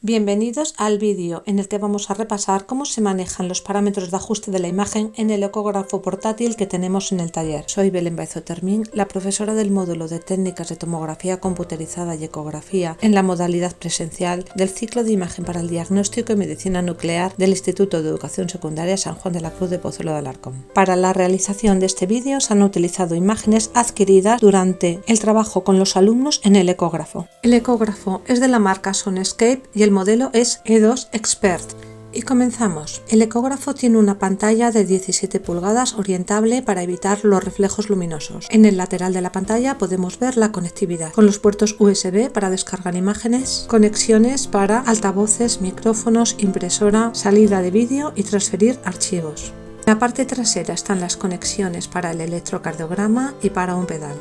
Bienvenidos al vídeo en el que vamos a repasar cómo se manejan los parámetros de ajuste de la imagen en el ecógrafo portátil que tenemos en el taller. Soy Belén Baezo-Termín, la profesora del módulo de técnicas de tomografía computerizada y ecografía en la modalidad presencial del ciclo de imagen para el diagnóstico y medicina nuclear del Instituto de Educación Secundaria San Juan de la Cruz de Pozuelo de Alarcón. Para la realización de este vídeo se han utilizado imágenes adquiridas durante el trabajo con los alumnos en el ecógrafo. El ecógrafo es de la marca Sonescape y el modelo es E2 Expert. Y comenzamos. El ecógrafo tiene una pantalla de 17 pulgadas orientable para evitar los reflejos luminosos. En el lateral de la pantalla podemos ver la conectividad, con los puertos USB para descargar imágenes, conexiones para altavoces, micrófonos, impresora, salida de vídeo y transferir archivos. En la parte trasera están las conexiones para el electrocardiograma y para un pedal.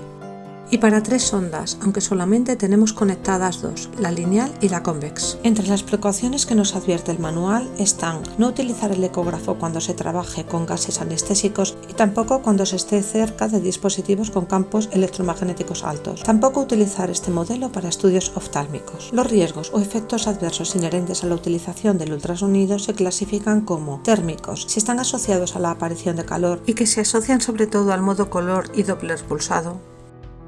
Y para 3 sondas, aunque solamente tenemos conectadas 2, la lineal y la convex. Entre las precauciones que nos advierte el manual están no utilizar el ecógrafo cuando se trabaje con gases anestésicos y tampoco cuando se esté cerca de dispositivos con campos electromagnéticos altos. Tampoco utilizar este modelo para estudios oftálmicos. Los riesgos o efectos adversos inherentes a la utilización del ultrasonido se clasifican como térmicos, si están asociados a la aparición de calor y que se asocian sobre todo al modo color y Doppler pulsado,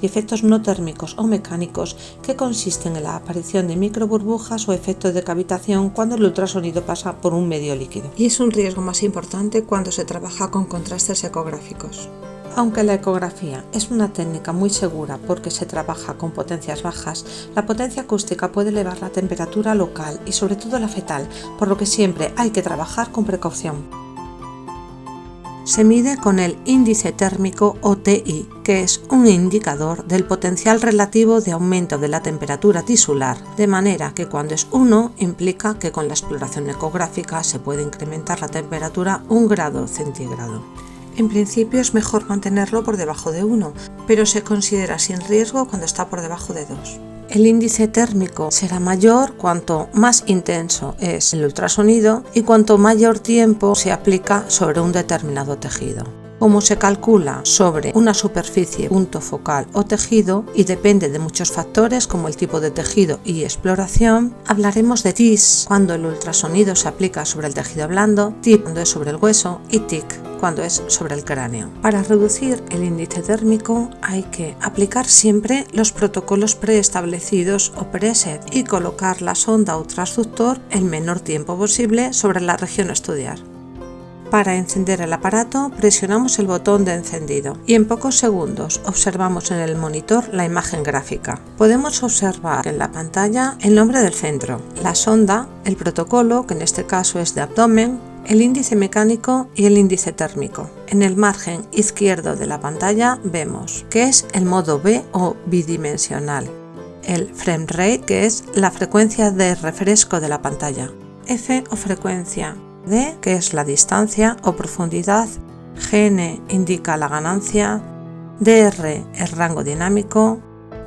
y efectos no térmicos o mecánicos que consisten en la aparición de microburbujas o efectos de cavitación cuando el ultrasonido pasa por un medio líquido. Y es un riesgo más importante cuando se trabaja con contrastes ecográficos. Aunque la ecografía es una técnica muy segura porque se trabaja con potencias bajas, la potencia acústica puede elevar la temperatura local y sobre todo la fetal, por lo que siempre hay que trabajar con precaución. Se mide con el índice térmico o TI, que es un indicador del potencial relativo de aumento de la temperatura tisular, de manera que cuando es 1 implica que con la exploración ecográfica se puede incrementar la temperatura 1 grado centígrado. En principio es mejor mantenerlo por debajo de 1, pero se considera sin riesgo cuando está por debajo de 2. El índice térmico será mayor cuanto más intenso es el ultrasonido y cuanto mayor tiempo se aplica sobre un determinado tejido. Como se calcula sobre una superficie, punto focal o tejido y depende de muchos factores como el tipo de tejido y exploración, hablaremos de TIS cuando el ultrasonido se aplica sobre el tejido blando, TIP cuando es sobre el hueso y TIC cuando es sobre el cráneo. Para reducir el índice térmico hay que aplicar siempre los protocolos preestablecidos o preset y colocar la sonda o transductor el menor tiempo posible sobre la región a estudiar. Para encender el aparato presionamos el botón de encendido y en pocos segundos observamos en el monitor la imagen gráfica. Podemos observar en la pantalla el nombre del centro, la sonda, el protocolo, que en este caso es de abdomen, el índice mecánico y el índice térmico. En el margen izquierdo de la pantalla vemos que es el modo B o bidimensional, el frame rate, que es la frecuencia de refresco de la pantalla, F o frecuencia, D, que es la distancia o profundidad, GN indica la ganancia, DR el rango dinámico,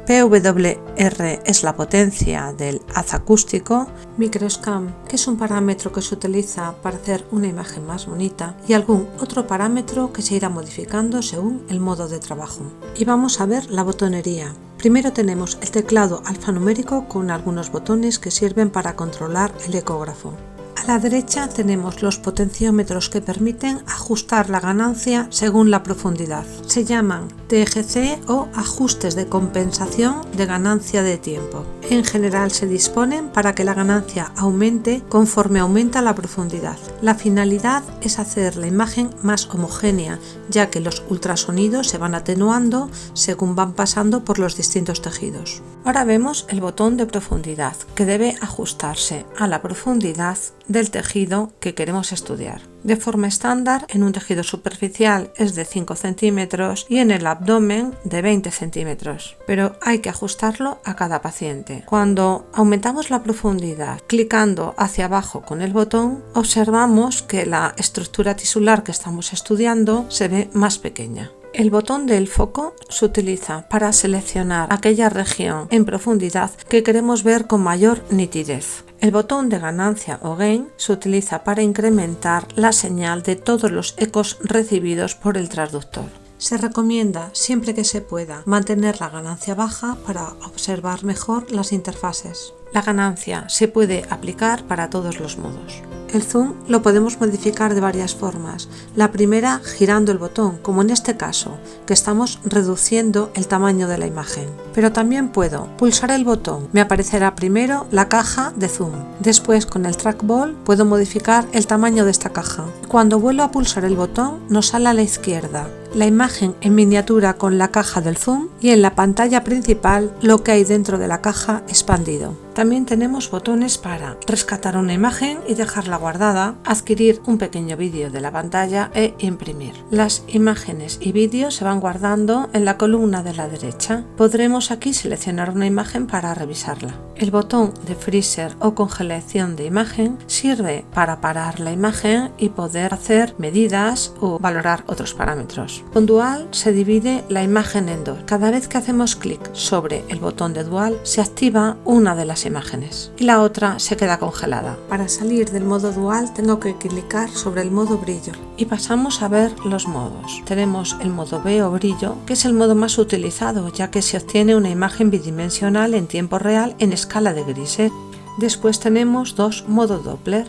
PWR es la potencia del haz acústico, microscam, que es un parámetro que se utiliza para hacer una imagen más bonita, y algún otro parámetro que se irá modificando según el modo de trabajo. Y vamos a ver la botonería. Primero tenemos el teclado alfanumérico con algunos botones que sirven para controlar el ecógrafo. A la derecha tenemos los potenciómetros que permiten ajustar la ganancia según la profundidad. Se llaman TGC o ajustes de compensación de ganancia de tiempo. En general se disponen para que la ganancia aumente conforme aumenta la profundidad. La finalidad es hacer la imagen más homogénea, ya que los ultrasonidos se van atenuando según van pasando por los distintos tejidos. Ahora vemos el botón de profundidad, que debe ajustarse a la profundidad del tejido que queremos estudiar. De forma estándar, en un tejido superficial es de 5 centímetros y en el abdomen de 20 centímetros, pero hay que ajustarlo a cada paciente. Cuando aumentamos la profundidad clicando hacia abajo con el botón, observamos que la estructura tisular que estamos estudiando se ve más pequeña. El botón del foco se utiliza para seleccionar aquella región en profundidad que queremos ver con mayor nitidez. El botón de ganancia o gain se utiliza para incrementar la señal de todos los ecos recibidos por el transductor. Se recomienda, siempre que se pueda, mantener la ganancia baja para observar mejor las interfaces. La ganancia se puede aplicar para todos los modos. El zoom lo podemos modificar de varias formas. La primera, girando el botón, como en este caso, que estamos reduciendo el tamaño de la imagen. Pero también puedo pulsar el botón, me aparecerá primero la caja de zoom. Después, con el trackball, puedo modificar el tamaño de esta caja. Cuando vuelvo a pulsar el botón, nos sale a la izquierda la imagen en miniatura con la caja del zoom y en la pantalla principal lo que hay dentro de la caja expandido. También tenemos botones para rescatar una imagen y dejarla guardada, adquirir un pequeño vídeo de la pantalla e imprimir. Las imágenes y vídeos se van guardando en la columna de la derecha. Podremos aquí seleccionar una imagen para revisarla. El botón de freezer o congelación de imagen sirve para parar la imagen y poder hacer medidas o valorar otros parámetros. Con Dual se divide la imagen en dos. Cada vez que hacemos clic sobre el botón de Dual se activa una de las imágenes y la otra se queda congelada. Para salir del modo Dual tengo que clicar sobre el modo brillo y pasamos a ver los modos. Tenemos el modo B o brillo, que es el modo más utilizado ya que se obtiene una imagen bidimensional en tiempo real en escala de grises. Después tenemos dos modo Doppler.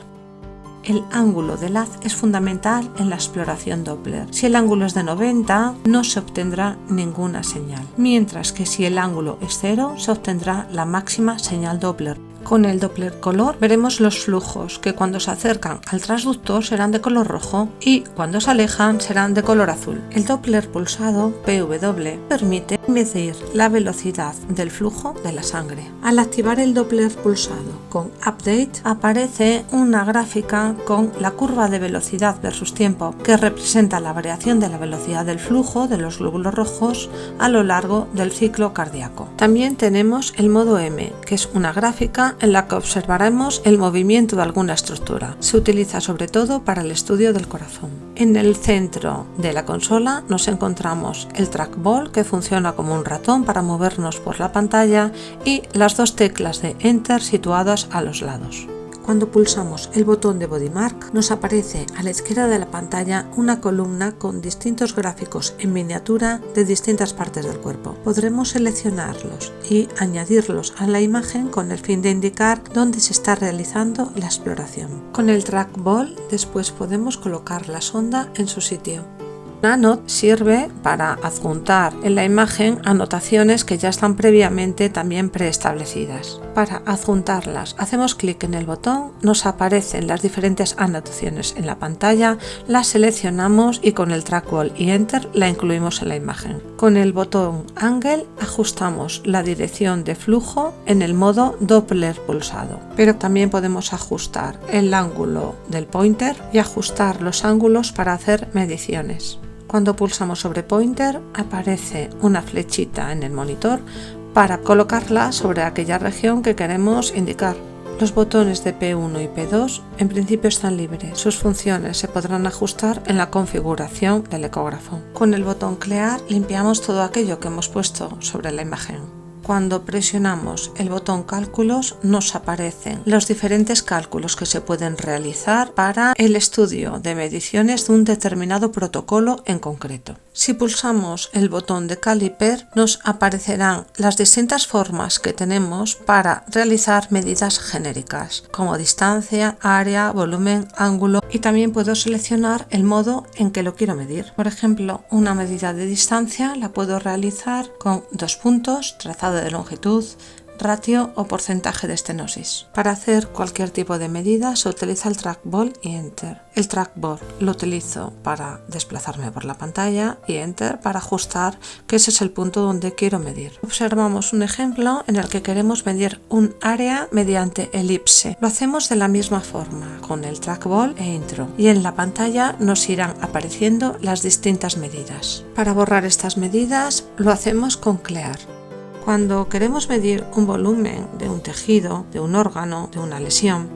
El ángulo del haz es fundamental en la exploración Doppler. Si el ángulo es de 90, no se obtendrá ninguna señal, mientras que si el ángulo es 0, se obtendrá la máxima señal Doppler. Con el Doppler color veremos los flujos que cuando se acercan al transductor serán de color rojo y cuando se alejan serán de color azul. El Doppler pulsado PW permite medir la velocidad del flujo de la sangre. Al activar el Doppler pulsado con Update aparece una gráfica con la curva de velocidad versus tiempo que representa la variación de la velocidad del flujo de los glóbulos rojos a lo largo del ciclo cardíaco. También tenemos el modo M, que es una gráfica en la que observaremos el movimiento de alguna estructura. Se utiliza sobre todo para el estudio del corazón. En el centro de la consola nos encontramos el trackball, que funciona como un ratón para movernos por la pantalla, y las dos teclas de Enter situadas a los lados. Cuando pulsamos el botón de Bodymark, nos aparece a la izquierda de la pantalla una columna con distintos gráficos en miniatura de distintas partes del cuerpo. Podremos seleccionarlos y añadirlos a la imagen con el fin de indicar dónde se está realizando la exploración. Con el trackball después podemos colocar la sonda en su sitio. Una note sirve para adjuntar en la imagen anotaciones que ya están previamente también preestablecidas. Para adjuntarlas hacemos clic en el botón, nos aparecen las diferentes anotaciones en la pantalla, las seleccionamos y con el trackball y Enter la incluimos en la imagen. Con el botón Angle ajustamos la dirección de flujo en el modo Doppler pulsado, pero también podemos ajustar el ángulo del pointer y ajustar los ángulos para hacer mediciones. Cuando pulsamos sobre Pointer aparece una flechita en el monitor para colocarla sobre aquella región que queremos indicar. Los botones de P1 y P2 en principio están libres. Sus funciones se podrán ajustar en la configuración del ecógrafo. Con el botón Clear limpiamos todo aquello que hemos puesto sobre la imagen. Cuando presionamos el botón Cálculos nos aparecen los diferentes cálculos que se pueden realizar para el estudio de mediciones de un determinado protocolo en concreto. Si pulsamos el botón de Caliper nos aparecerán las distintas formas que tenemos para realizar medidas genéricas como distancia, área, volumen, ángulo, y también puedo seleccionar el modo en que lo quiero medir. Por ejemplo, una medida de distancia la puedo realizar con 2 puntos, trazado de longitud, ratio o porcentaje de estenosis. Para hacer cualquier tipo de medida se utiliza el trackball y Enter. El trackball lo utilizo para desplazarme por la pantalla y Enter para ajustar que ese es el punto donde quiero medir. Observamos un ejemplo en el que queremos medir un área mediante elipse. Lo hacemos de la misma forma con el trackball e Intro y en la pantalla nos irán apareciendo las distintas medidas. Para borrar estas medidas lo hacemos con Clear. Cuando queremos medir un volumen de un tejido, de un órgano, de una lesión,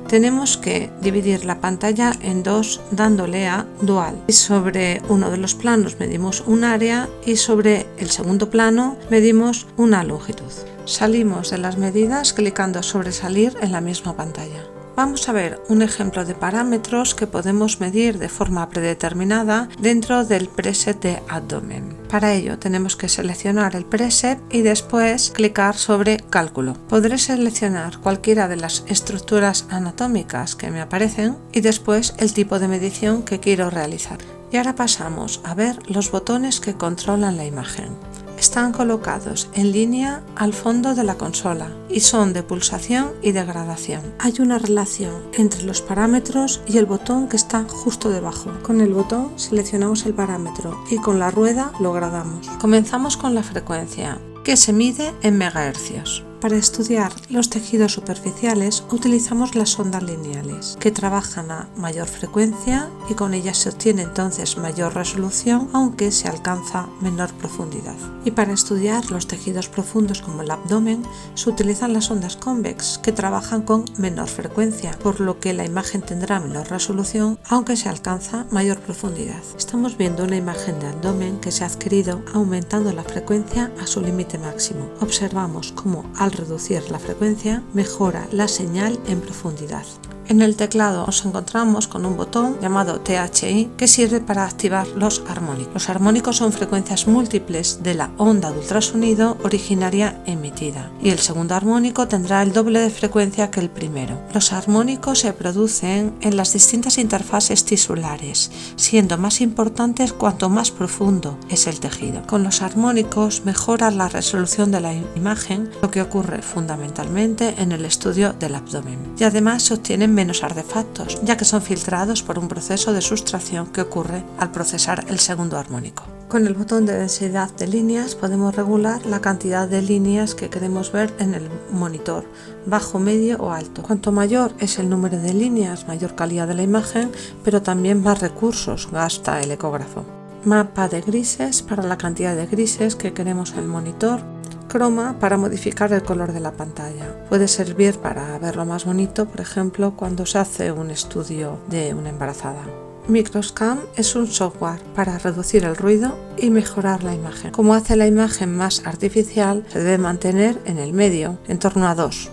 tenemos que dividir la pantalla en dos dándole a Dual. Y sobre uno de los planos medimos un área y sobre el segundo plano medimos una longitud. Salimos de las medidas clicando sobre Salir en la misma pantalla. Vamos a ver un ejemplo de parámetros que podemos medir de forma predeterminada dentro del preset de abdomen. Para ello tenemos que seleccionar el preset y después clicar sobre Cálculo. Podré seleccionar cualquiera de las estructuras anatómicas que me aparecen y después el tipo de medición que quiero realizar. Y ahora pasamos a ver los botones que controlan la imagen. Están colocados en línea al fondo de la consola y son de pulsación y de gradación. Hay una relación entre los parámetros y el botón que está justo debajo. Con el botón seleccionamos el parámetro y con la rueda lo gradamos. Comenzamos con la frecuencia, que se mide en megahercios. Para estudiar los tejidos superficiales utilizamos las ondas lineales, que trabajan a mayor frecuencia y con ellas se obtiene entonces mayor resolución, aunque se alcanza menor profundidad. Y para estudiar los tejidos profundos como el abdomen se utilizan las ondas convex, que trabajan con menor frecuencia, por lo que la imagen tendrá menor resolución, aunque se alcanza mayor profundidad. Estamos viendo una imagen de abdomen que se ha adquirido aumentando la frecuencia a su límite máximo. Observamos cómo al reducir la frecuencia mejora la señal en profundidad. En el teclado nos encontramos con un botón llamado THI que sirve para activar los armónicos. Los armónicos son frecuencias múltiples de la onda de ultrasonido originaria emitida y el segundo armónico tendrá el doble de frecuencia que el primero. Los armónicos se producen en las distintas interfaces tisulares, siendo más importantes cuanto más profundo es el tejido. Con los armónicos mejora la resolución de la imagen, lo que ocurre fundamentalmente en el estudio del abdomen, y además se obtienen menos artefactos, ya que son filtrados por un proceso de sustracción que ocurre al procesar el segundo armónico. Con el botón de densidad de líneas podemos regular la cantidad de líneas que queremos ver en el monitor, bajo, medio o alto. Cuanto mayor es el número de líneas, mayor calidad de la imagen, pero también más recursos gasta el ecógrafo. Mapa de grises para la cantidad de grises que queremos en el monitor. Croma para modificar el color de la pantalla. Puede servir para verlo más bonito, por ejemplo, cuando se hace un estudio de una embarazada. Microscan es un software para reducir el ruido y mejorar la imagen. Como hace la imagen más artificial, se debe mantener en el medio, en torno a 2.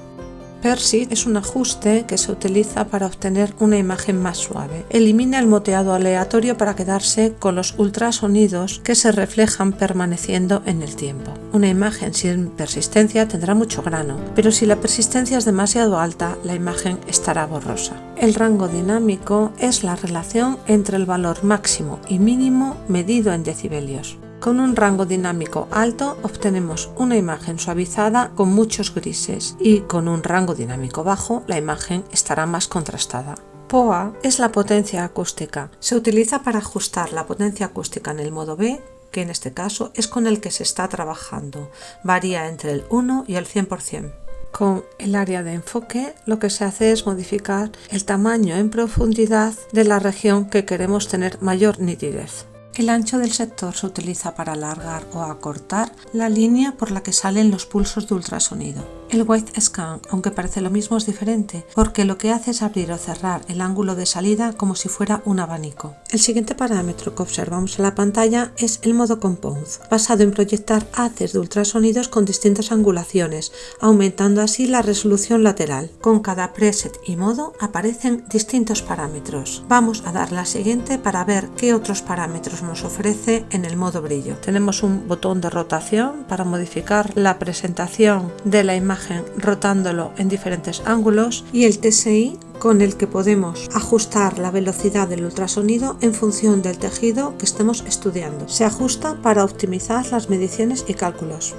Persit es un ajuste que se utiliza para obtener una imagen más suave. Elimina el moteado aleatorio para quedarse con los ultrasonidos que se reflejan permaneciendo en el tiempo. Una imagen sin persistencia tendrá mucho grano, pero si la persistencia es demasiado alta, la imagen estará borrosa. El rango dinámico es la relación entre el valor máximo y mínimo medido en decibelios. Con un rango dinámico alto obtenemos una imagen suavizada con muchos grises y con un rango dinámico bajo la imagen estará más contrastada. POA es la potencia acústica. Se utiliza para ajustar la potencia acústica en el modo B, que en este caso es con el que se está trabajando. Varía entre el 1 y el 100%. Con el área de enfoque lo que se hace es modificar el tamaño en profundidad de la región que queremos tener mayor nitidez. El ancho del sector se utiliza para alargar o acortar la línea por la que salen los pulsos de ultrasonido. El Wide Scan, aunque parece lo mismo, es diferente, porque lo que hace es abrir o cerrar el ángulo de salida como si fuera un abanico. El siguiente parámetro que observamos en la pantalla es el modo Compound, basado en proyectar haces de ultrasonidos con distintas angulaciones, aumentando así la resolución lateral. Con cada preset y modo aparecen distintos parámetros. Vamos a dar la siguiente para ver qué otros parámetros nos ofrece en el modo brillo. Tenemos un botón de rotación para modificar la presentación de la imagen rotándolo en diferentes ángulos y el TSI con el que podemos ajustar la velocidad del ultrasonido en función del tejido que estemos estudiando. Se ajusta para optimizar las mediciones y cálculos.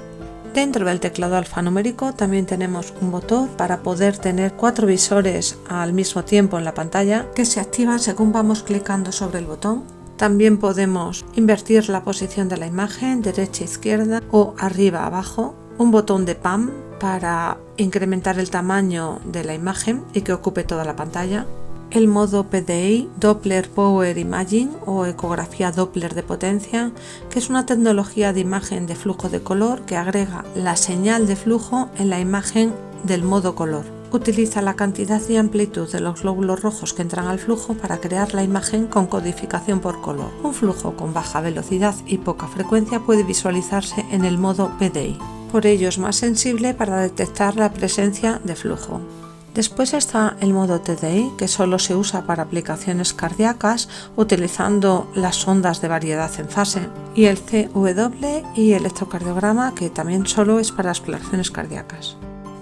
Dentro del teclado alfanumérico también tenemos un botón para poder tener 4 visores al mismo tiempo en la pantalla que se activan según vamos clicando sobre el botón. También podemos invertir la posición de la imagen, derecha, izquierda o arriba, abajo. Un botón de PAM para incrementar el tamaño de la imagen y que ocupe toda la pantalla. El modo PDI, Doppler Power Imaging o ecografía Doppler de potencia, que es una tecnología de imagen de flujo de color que agrega la señal de flujo en la imagen del modo color. Utiliza la cantidad y amplitud de los glóbulos rojos que entran al flujo para crear la imagen con codificación por color. Un flujo con baja velocidad y poca frecuencia puede visualizarse en el modo PDI. Por ello es más sensible para detectar la presencia de flujo. Después está el modo TDI, que solo se usa para aplicaciones cardíacas utilizando las ondas de variedad en fase, y el CW y electrocardiograma, que también solo es para exploraciones cardíacas.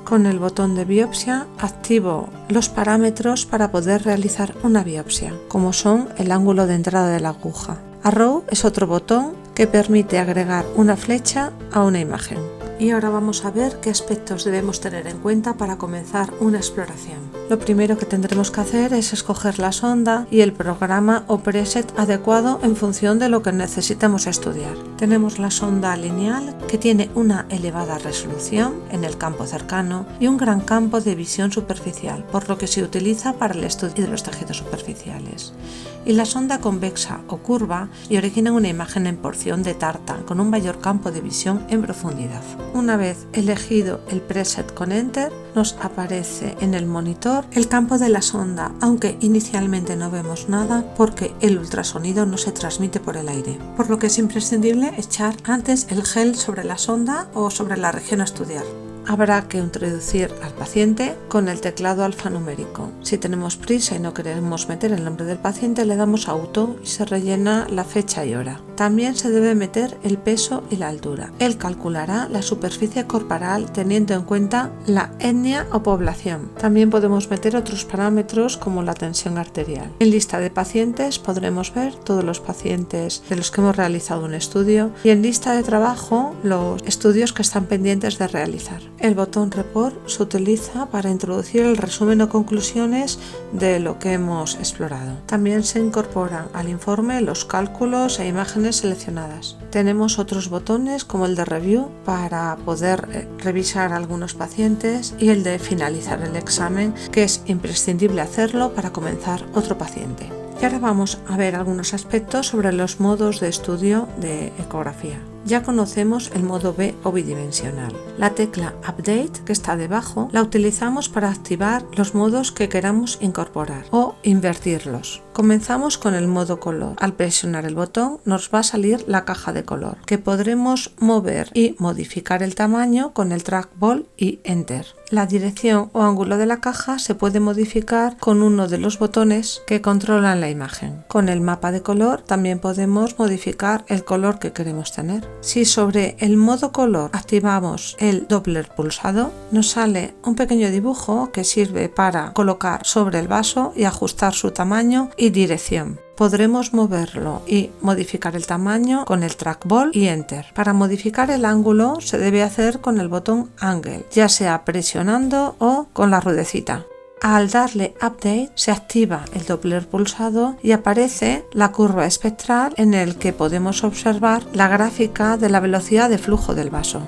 Con el botón de biopsia activo los parámetros para poder realizar una biopsia, como son el ángulo de entrada de la aguja. Arrow es otro botón que permite agregar una flecha a una imagen. Y ahora vamos a ver qué aspectos debemos tener en cuenta para comenzar una exploración. Lo primero que tendremos que hacer es escoger la sonda y el programa o preset adecuado en función de lo que necesitamos estudiar. Tenemos la sonda lineal, que tiene una elevada resolución en el campo cercano y un gran campo de visión superficial, por lo que se utiliza para el estudio de los tejidos superficiales. Y la sonda convexa o curva y origina una imagen en porción de tarta con un mayor campo de visión en profundidad. Una vez elegido el preset con Enter, nos aparece en el monitor el campo de la sonda, aunque inicialmente no vemos nada porque el ultrasonido no se transmite por el aire, por lo que es imprescindible echar antes el gel sobre la sonda o sobre la región a estudiar. Habrá que introducir al paciente con el teclado alfanumérico. Si tenemos prisa y no queremos meter el nombre del paciente, le damos auto y se rellena la fecha y hora. También se debe meter el peso y la altura. Él calculará la superficie corporal teniendo en cuenta la etnia o población. También podemos meter otros parámetros como la tensión arterial. En lista de pacientes podremos ver todos los pacientes de los que hemos realizado un estudio y en lista de trabajo los estudios que están pendientes de realizar. El botón Report se utiliza para introducir el resumen o conclusiones de lo que hemos explorado. También se incorporan al informe los cálculos e imágenes seleccionadas. Tenemos otros botones como el de Review para poder revisar a algunos pacientes y el de finalizar el examen, que es imprescindible hacerlo para comenzar otro paciente. Y ahora vamos a ver algunos aspectos sobre los modos de estudio de ecografía. Ya conocemos el modo B o bidimensional. La tecla Update, que está debajo, la utilizamos para activar los modos que queramos incorporar o invertirlos. Comenzamos con el modo color. Al presionar el botón nos va a salir la caja de color, que podremos mover y modificar el tamaño con el trackball y Enter. La dirección o ángulo de la caja se puede modificar con uno de los botones que controlan la imagen. Con el mapa de color también podemos modificar el color que queremos tener. Si sobre el modo color activamos el Doppler pulsado, nos sale un pequeño dibujo que sirve para colocar sobre el vaso y ajustar su tamaño y dirección. Podremos moverlo y modificar el tamaño con el trackball y Enter. Para modificar el ángulo se debe hacer con el botón Angle, ya sea presionando o con la ruedecita. Al darle Update se activa el Doppler pulsado y aparece la curva espectral en el que podemos observar la gráfica de la velocidad de flujo del vaso.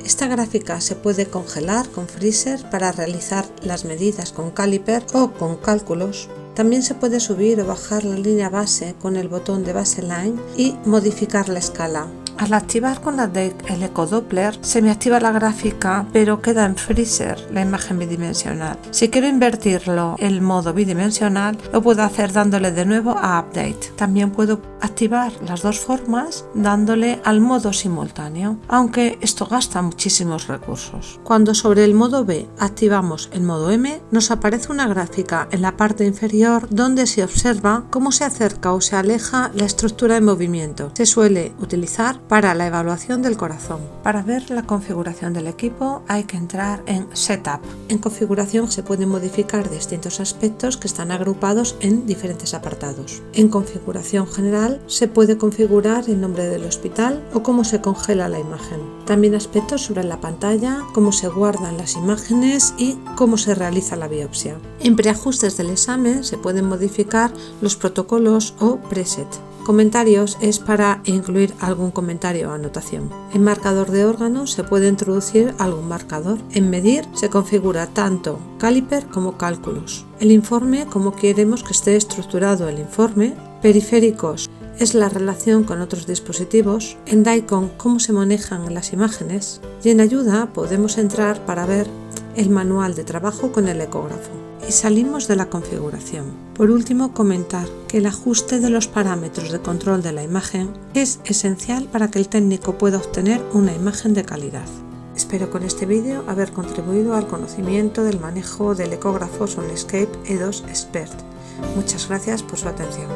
Esta gráfica se puede congelar con Freezer para realizar las medidas con caliper o con cálculos. También se puede subir o bajar la línea base con el botón de Baseline y modificar la escala. Al activar con la DEC el ecodoppler se me activa la gráfica, pero queda en Freezer la imagen bidimensional. Si quiero invertirlo el modo bidimensional, lo puedo hacer dándole de nuevo a Update. También puedo activar las dos formas dándole al modo simultáneo, aunque esto gasta muchísimos recursos. Cuando sobre el modo B activamos el modo M, nos aparece una gráfica en la parte inferior donde se observa cómo se acerca o se aleja la estructura en movimiento. Se suele utilizar para la evaluación del corazón. Para ver la configuración del equipo hay que entrar en Setup. En configuración se pueden modificar distintos aspectos que están agrupados en diferentes apartados. En configuración general se puede configurar el nombre del hospital o cómo se congela la imagen. También aspectos sobre la pantalla, cómo se guardan las imágenes y cómo se realiza la biopsia. En preajustes del examen se pueden modificar los protocolos o preset. Comentarios es para incluir algún comentario o anotación. En marcador de órganos se puede introducir algún marcador. En medir se configura tanto caliper como cálculos. El informe, cómo queremos que esté estructurado el informe. Periféricos es la relación con otros dispositivos. En DICOM, cómo se manejan las imágenes. Y en ayuda podemos entrar para ver el manual de trabajo con el ecógrafo. Y salimos de la configuración. Por último, comentar que el ajuste de los parámetros de control de la imagen es esencial para que el técnico pueda obtener una imagen de calidad. Espero con este vídeo haber contribuido al conocimiento del manejo del ecógrafo Sonescape E2 Expert. Muchas gracias por su atención.